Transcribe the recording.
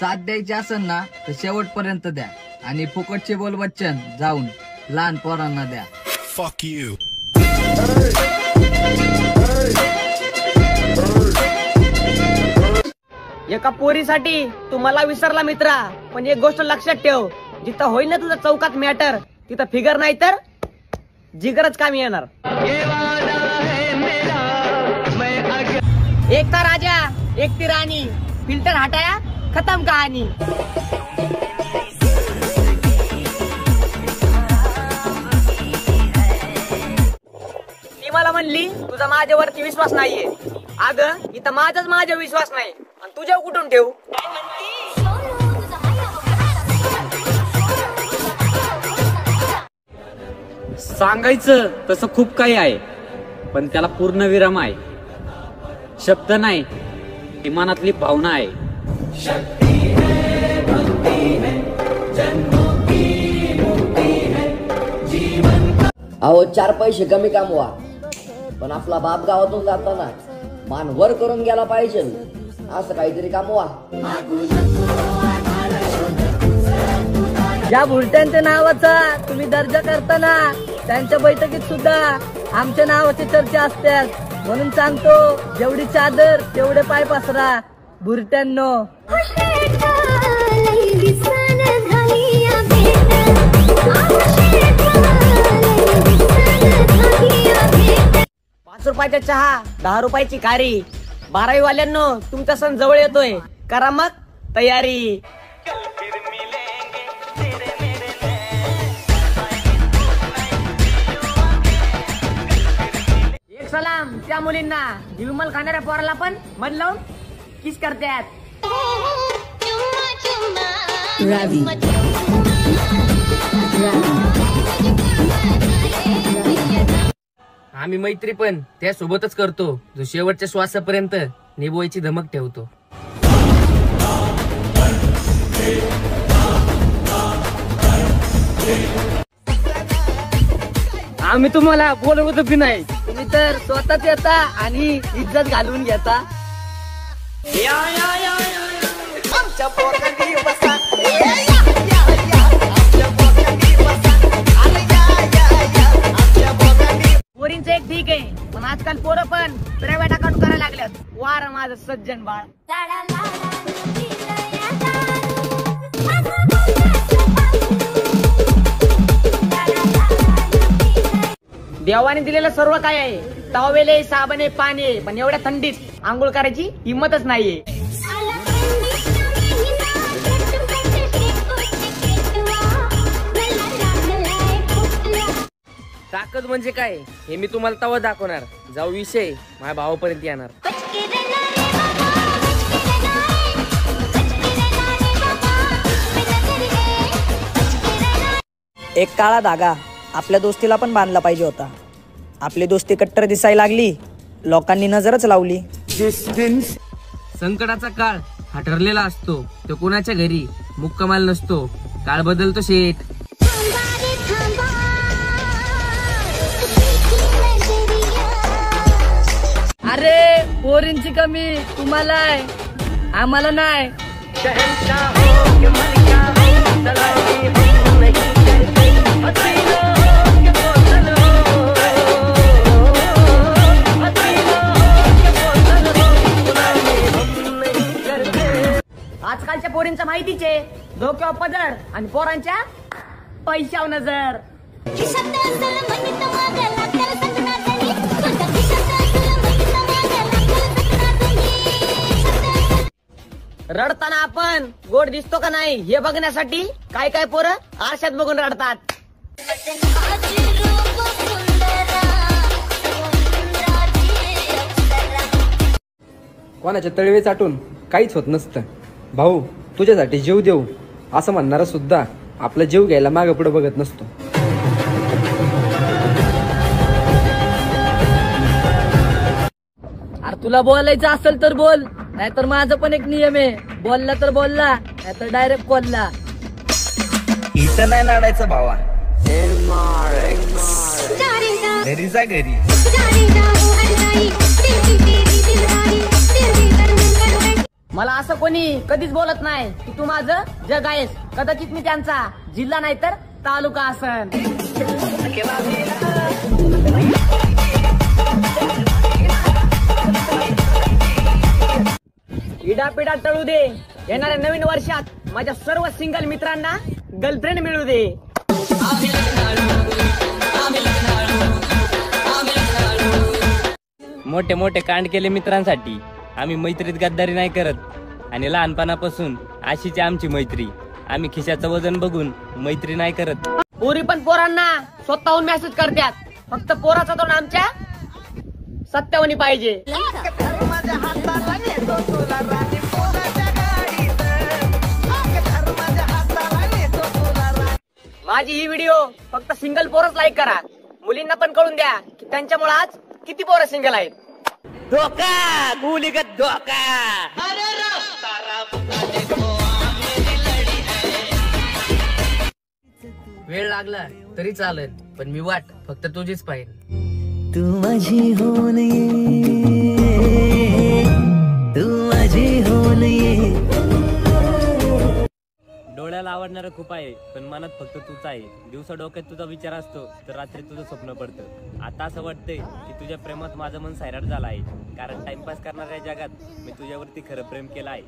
साथ द्यायची असेल ना तर शेवटपर्यंत द्या आणि फुकटचे बोल वचन जाऊन लहान पोरांना द्या. Fuck you. एका पोरीसाठी तू मला विसरला मित्रा, पण एक गोष्ट लक्षात ठेव, जिथं होईल ना तुझा चौकात मॅटर तिथं फिगर नाही तर जिगरच कामी येणार. एक था राजा एक थी रानी, फिल्टर हटाया खत्म कहानी. ती मला म्हणली तुझा माझ्यावरती विश्वास नाहीये. अगं इथं माझा विश्वास नाही आणि तुझ्या कुठून ठेवू. सांगायचं तसं खूप काही आहे, पण त्याला पूर्ण विराम आहे. शब्द नाही, ती मनातली भावना आहे. अहो 4 पैसे कमी कमवा, पण आपला बाप गावातून जाताना मान वर करून गेला पाहिजे असं काहीतरी कमवा. या बुलट्यांच्या नावाचा तुम्ही दर्जा करताना त्यांच्या बैठकीत सुद्धा आमच्या नावाची चर्चा असतात. म्हणून सांगतो, जेवढी चादर तेवढे पाय पसरा बुरट्यांनो. 5 रुपयाचा चहा 10 रुपयाची कारी. 12वी वाल्यांनो तुमचा सण जवळ येतोय, करा मग तयारी. एक सलाम त्या मुलींना, विमल खाणाऱ्या पोराला पण मन लावून किस करतात. आम्ही मैत्री पण त्या सोबतच करतो, जो शेवटच्या श्वासापर्यंत निभवायची धमक ठेवतो. आम्ही तुम्हाला बोलवतो की नाही, तुम्ही तर स्वतःच येता आणि इज्जत घालवून घेता. पोरींचं एक ठीक आहे, पण आजकाल पोरं पण प्रायव्हेट अकाउंट करायला लागल्यात. वार माझं सज्जन बाळ. देवाने दिलेलं सर्व काय आहे, टॉवेल, साबण, पाणी आहे, पण एवढ्या थंडीत आंघोळ करायची हिंमतच नाहीये. ताकद म्हणजे काय हे मी तुम्हाला तवा दाखवणार, जाऊ विषय माझ्या भावापर्यंत येणार. एक काळा धागा आपल्या दोस्तीला पण बांधला पाहिजे होता. आपली दोस्ती कट्टर दिसायला लागली, लोकांनी नजरच लावली. संकटाचा काळ हा ठरलेला असतो, तो कोणाच्या घरी मुक्कामाल नसतो. काळ बदलतो शेठ. अरे पोरींची कमी तुम्हाला आहे, आम्हाला नाही. आजकालच्या पोरींचं माहितीचे, डोक्यावर पदर आणि पोरांच्या पैशावर नजर. रडताना आपण गोड दिसतो का नाही हे बघण्यासाठी काय काय पोरं आरशात बघून रडतात. कोणाच्या तळवे चाटून काहीच होत नसतं. भाऊ तुझ्यासाठी जीव देऊ असं म्हणणारा सुद्धा आपला जीव घ्यायला मागे पुढे बघत नसतो. अरे तुला बोलायचं असेल तर बोल, नाहीतर माझं पण एक नियम आहे, बोलला तर बोलला, नाहीतर डायरेक्ट बोलला. इथं नाही लढायचं भावा, घरी जा घरी. मला असं कोणी कधीच बोलत नाही की तू माझं जग आहेस. कदाचित मी त्यांचा जिल्हा नाही तर तालुका असन. इडापिडा टळू दे. येणाऱ्या नवीन वर्षात माझ्या सर्व सिंगल मित्रांना गर्लफ्रेंड मिळू दे. मोठे मोठे कांड केले मित्रांसाठी. आम्ही मैत्रीत गद्दारी नाही करत आणि लहानपणापासून अशीच आहे आमची मैत्री. आम्ही खिशाचं वजन बघून मैत्री नाही करत. पोरी पण पोरांना स्वतःहून मेसेज करतात. फक्त पोराचा तोंड आमच्या सत्यावनी पाहिजे. माझी ही व्हिडिओ फक्त सिंगल पोरच लाईक करा. मुलींना पण कळून द्या की त्यांच्यामुळे आज किती पोरं सिंगल आहेत. धोका गुलीगत धोका. वेळ लागला तरी चालेल, पण मी वाट फक्त तुझीच पाहिजे. तू माझी होऊन ये, तू माझी होऊन ये. डोळ्याला आवडणारं खूप आहे, पण मनात फक्त तूच आहे. दिवसा डोक्यात तुझा विचार असतो तर रात्री तुझं स्वप्न पडतं. आता असं वाटतंय की तुझ्या प्रेमात माझं मन सैराट झालं आहे, कारण टाइमपास करणाऱ्या जगात मी तुझ्यावरती खरं प्रेम केलं आहे.